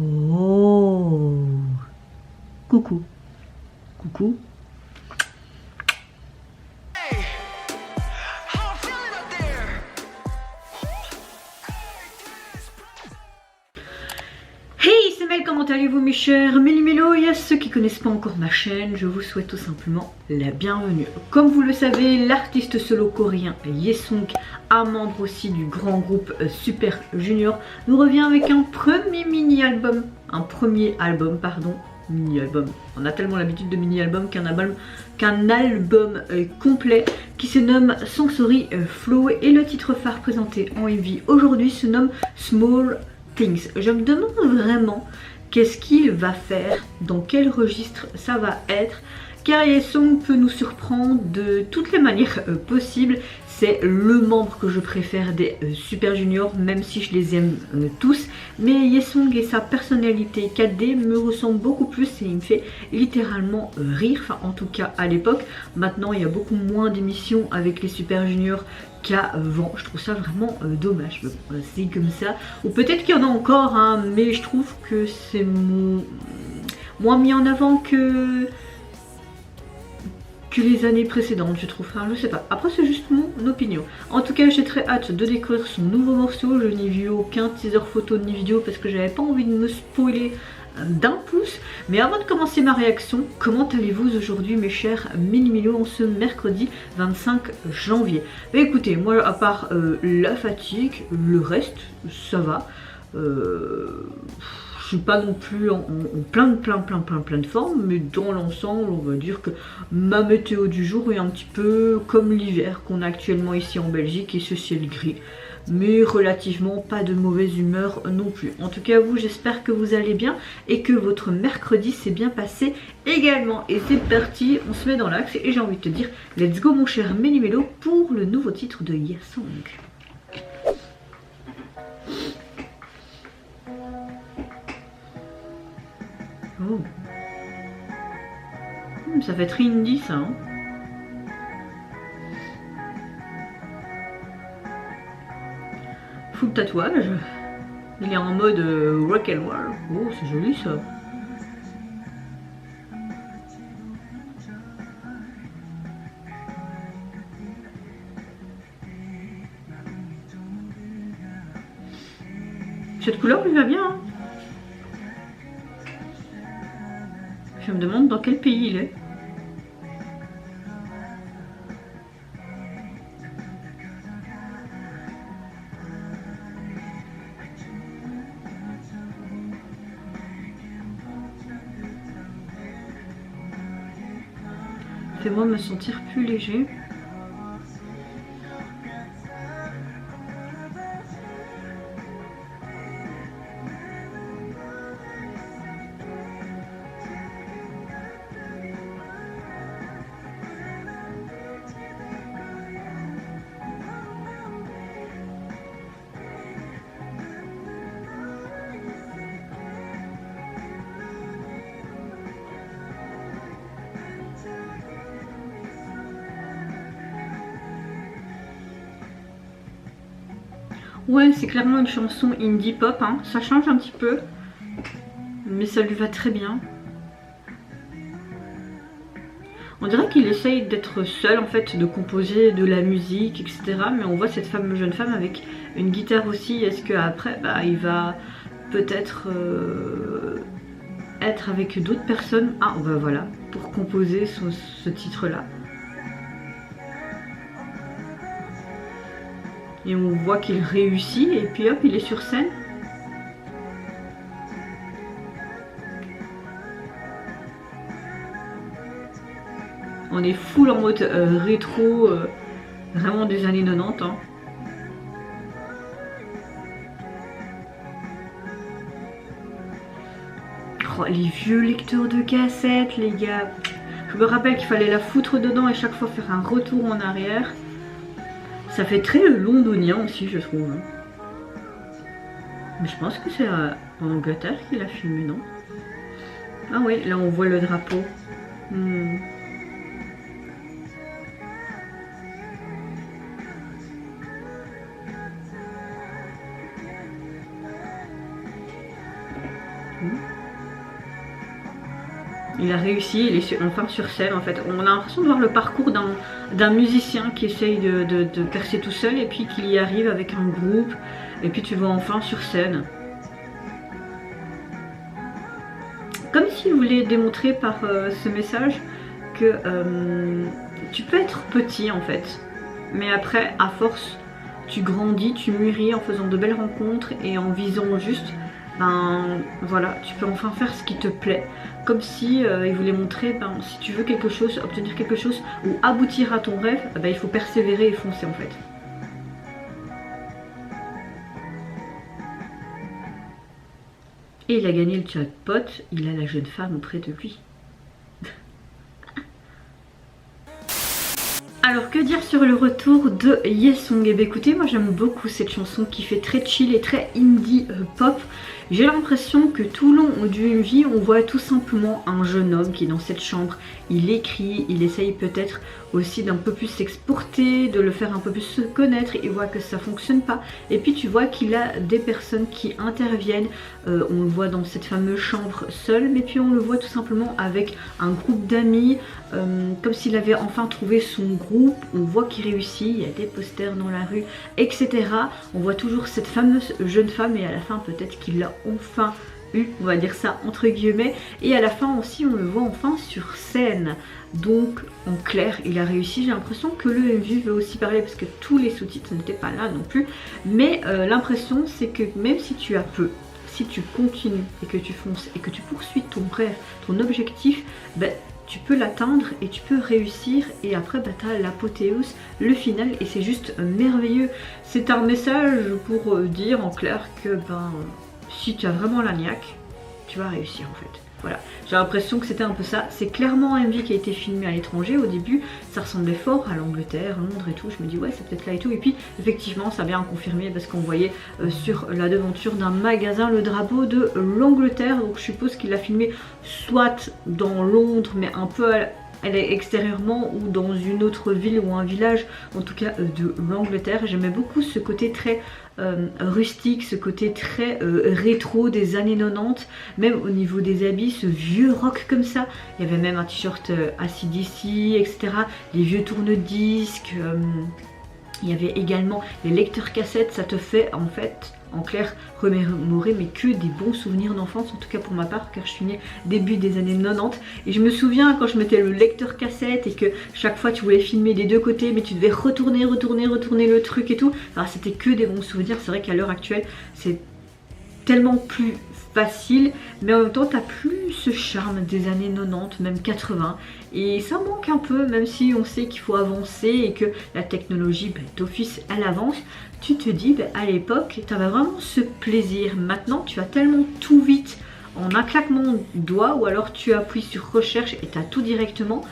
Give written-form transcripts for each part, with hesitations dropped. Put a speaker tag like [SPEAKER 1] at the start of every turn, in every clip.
[SPEAKER 1] Oh, coucou, coucou. Hey, c'est Mel, comment allez-vous mes chers Méli-Mélo? Et à ceux qui connaissent pas encore ma chaîne, je vous souhaite tout simplement la bienvenue. Comme vous le savez, l'artiste solo coréen Yesung, un membre aussi du grand groupe Super Junior, nous revient avec un premier mini-album, mini-album. On a tellement l'habitude de mini-album qu'un album complet qui se nomme Sensory Flow, et le titre phare présenté en MV aujourd'hui se nomme Small Things. Je me demande vraiment qu'est-ce qu'il va faire, dans quel registre ça va être, car Yesung peut nous surprendre de toutes les manières possibles. C'est le membre que je préfère des Super Junior, même si je les aime tous. Mais Yesung et sa personnalité 4D me ressemblent beaucoup plus et il me fait littéralement rire. Enfin, en tout cas à l'époque. Maintenant, il y a beaucoup moins d'émissions avec les Super Junior qu'avant. Je trouve ça vraiment dommage. C'est comme ça. Ou peut-être qu'il y en a encore, hein, mais je trouve que c'est moins mis en avant que les années précédentes, je trouve. Enfin, je sais pas. Après, c'est juste mon opinion. En tout cas, j'ai très hâte de découvrir son nouveau morceau. Je n'ai vu aucun teaser photo ni vidéo parce que j'avais pas envie de me spoiler d'un pouce. Mais avant de commencer ma réaction, comment allez-vous aujourd'hui mes chers Méli-Mélo en ce mercredi 25 janvier? Bah écoutez, moi à part la fatigue, le reste, ça va. Je suis pas non plus en plein de forme, mais dans l'ensemble, on va dire que ma météo du jour est un petit peu comme l'hiver qu'on a actuellement ici en Belgique, et ce ciel gris. Mais relativement pas de mauvaise humeur non plus. En tout cas, vous, j'espère que vous allez bien et que votre mercredi s'est bien passé également. Et c'est parti, on se met dans l'axe et j'ai envie de te dire, let's go mon cher Méli-Mélo pour le nouveau titre de Yesung. Oh. Ça fait très indie ça, hein. Full tatouage. Il est en mode rock and roll. Oh, c'est joli ça. Cette couleur lui va bien, hein. Je me demande dans quel pays il est. Fais-moi me sentir plus léger. Ouais, c'est clairement une chanson indie pop, hein. Ça change un petit peu, mais ça lui va très bien. On dirait qu'il essaye d'être seul en fait, de composer de la musique, etc. Mais on voit cette jeune femme avec une guitare aussi. Est-ce qu'après, il va peut-être être avec d'autres personnes? Ah, bah voilà, pour composer ce titre-là. Et on voit qu'il réussit et puis hop, il est sur scène. On est full en mode rétro, vraiment des années 90. Hein. Oh, les vieux lecteurs de cassettes, les gars. Je me rappelle qu'il fallait la foutre dedans et chaque fois faire un retour en arrière. Ça fait très londonien aussi, je trouve. Mais je pense que c'est en Angleterre qu'il a filmé, non? Ah oui, là on voit le drapeau. coup. Il a réussi, il est enfin sur scène en fait. On a l'impression de voir le parcours d'un musicien qui essaye de percer tout seul et puis qu'il y arrive avec un groupe. Et puis tu le vois enfin sur scène. Comme s'il voulait démontrer par ce message que tu peux être petit en fait. Mais après, à force, tu grandis, tu mûris en faisant de belles rencontres et en visant juste, ben voilà, tu peux enfin faire ce qui te plaît. Comme si il voulait montrer, ben, si tu veux quelque chose, obtenir quelque chose ou aboutir à ton rêve, ben, il faut persévérer et foncer en fait. Et il a gagné le jackpot, il a la jeune femme auprès de lui. Alors que dire sur le retour de Yesong? Eh bien écoutez, moi j'aime beaucoup cette chanson qui fait très chill et très indie pop. J'ai l'impression que tout le long du MV, on voit tout simplement un jeune homme qui est dans cette chambre. Il écrit, il essaye peut-être aussi d'un peu plus s'exporter, de le faire un peu plus se connaître. Il voit que ça fonctionne pas. Et puis tu vois qu'il a des personnes qui interviennent. On le voit dans cette fameuse chambre seul, mais puis on le voit tout simplement avec un groupe d'amis. Comme s'il avait enfin trouvé son groupe. On voit qu'il réussit, il y a des posters dans la rue, etc. On voit toujours cette fameuse jeune femme et à la fin peut-être qu'il l'a enfin eu, on va dire ça entre guillemets, et à la fin aussi on le voit enfin sur scène. Donc en clair il a réussi. J'ai l'impression que le MV veut aussi parler parce que tous les sous-titres n'étaient pas là non plus, mais l'impression c'est que même si tu as peu, si tu continues et que tu fonces et que tu poursuis ton rêve, ton objectif, ben, tu peux l'atteindre et tu peux réussir, et après bah, tu as l'apothéose, le final, et c'est juste merveilleux. C'est un message pour dire en clair que ben, si tu as vraiment la niaque, tu vas réussir en fait. Voilà, j'ai l'impression que c'était un peu ça. C'est clairement un MV qui a été filmé à l'étranger. Au début, ça ressemblait fort à l'Angleterre, Londres et tout. Je me dis ouais, c'est peut-être là et tout. Et puis effectivement, ça a bien confirmé parce qu'on voyait sur la devanture d'un magasin le drapeau de l'Angleterre. Donc je suppose qu'il l'a filmé soit dans Londres, mais un peu extérieurement, ou dans une autre ville ou un village, en tout cas de l'Angleterre. J'aimais beaucoup ce côté très rustique, ce côté très rétro des années 90, même au niveau des habits, ce vieux rock comme ça. Il y avait même un t-shirt AC/DC, etc. Les vieux tourne-disques. Il y avait également les lecteurs cassettes. Ça te fait en fait, en clair, remémorer mais que des bons souvenirs d'enfance, en tout cas pour ma part, car je suis née début des années 90. Et je me souviens quand je mettais le lecteur cassette et que chaque fois tu voulais filmer des deux côtés, mais tu devais retourner le truc et tout. Alors c'était que des bons souvenirs. C'est vrai qu'à l'heure actuelle, c'est tellement plus facile, mais en même temps t'as plus ce charme des années 90, même 80, et ça manque un peu, même si on sait qu'il faut avancer et que la technologie d'office elle avance. Tu te dis à l'époque t'avais vraiment ce plaisir. Maintenant tu as tellement tout vite en un claquement de doigts, ou alors tu appuies sur recherche et t'as tout directement.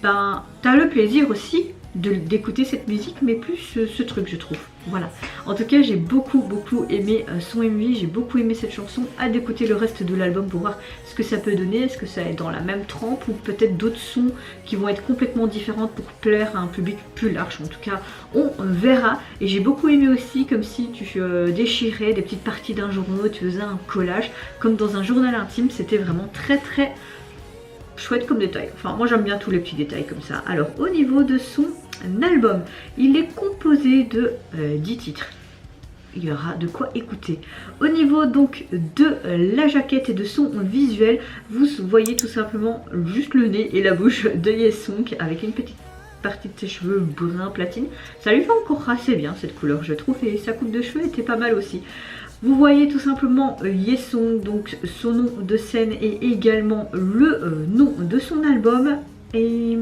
[SPEAKER 1] Ben t'as le plaisir aussi d'écouter cette musique, mais plus ce truc je trouve. Voilà, en tout cas j'ai beaucoup aimé son MV, j'ai beaucoup aimé cette chanson. Hâte d'écouter le reste de l'album pour voir ce que ça peut donner. Est-ce que ça va être dans la même trempe ou peut-être d'autres sons qui vont être complètement différentes pour plaire à un public plus large. En tout cas on verra. Et j'ai beaucoup aimé aussi comme si tu déchirais des petites parties d'un journal, tu faisais un collage comme dans un journal intime. C'était vraiment très chouette comme détail. Enfin moi j'aime bien tous les petits détails comme ça. Alors au niveau de son album, il est composé de 10 titres. Il y aura de quoi écouter. Au niveau donc de la jaquette et de son visuel, vous voyez tout simplement juste le nez et la bouche de Yesong avec une petite partie de ses cheveux brun platine. Ça lui fait encore assez bien cette couleur je trouve, et sa coupe de cheveux était pas mal aussi. Vous voyez tout simplement Yesong, donc son nom de scène et également le nom de son album. Et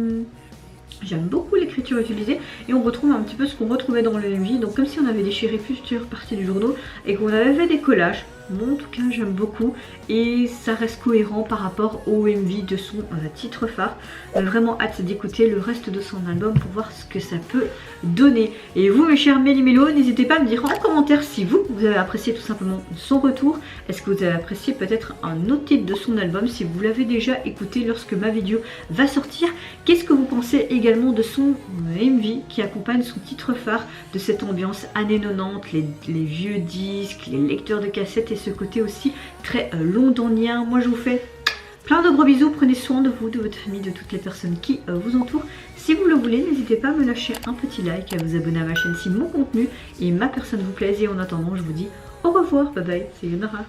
[SPEAKER 1] j'aime beaucoup l'écriture utilisée, et on retrouve un petit peu ce qu'on retrouvait dans le MV, donc comme si on avait déchiré plusieurs parties du journal et qu'on avait fait des collages. Bon, en tout cas j'aime beaucoup et ça reste cohérent par rapport au MV de son titre phare. Vraiment hâte d'écouter le reste de son album pour voir ce que ça peut donner. Et vous mes chers méli-mélos, n'hésitez pas à me dire en commentaire si vous avez apprécié tout simplement son retour. Est-ce que vous avez apprécié peut-être un autre titre de son album, si vous l'avez déjà écouté lorsque ma vidéo va sortir. Qu'est-ce que vous pensez également de son MV qui accompagne son titre phare, de cette ambiance années 90, les vieux disques, les lecteurs de cassettes, et ce côté aussi très londonien. Moi je vous fais plein de gros bisous, prenez soin de vous, de votre famille, de toutes les personnes qui vous entourent. Si vous le voulez, n'hésitez pas à me lâcher un petit like, à vous abonner à ma chaîne si mon contenu et ma personne vous plaisent. Et en attendant, je vous dis au revoir, bye bye, c'est Yonara.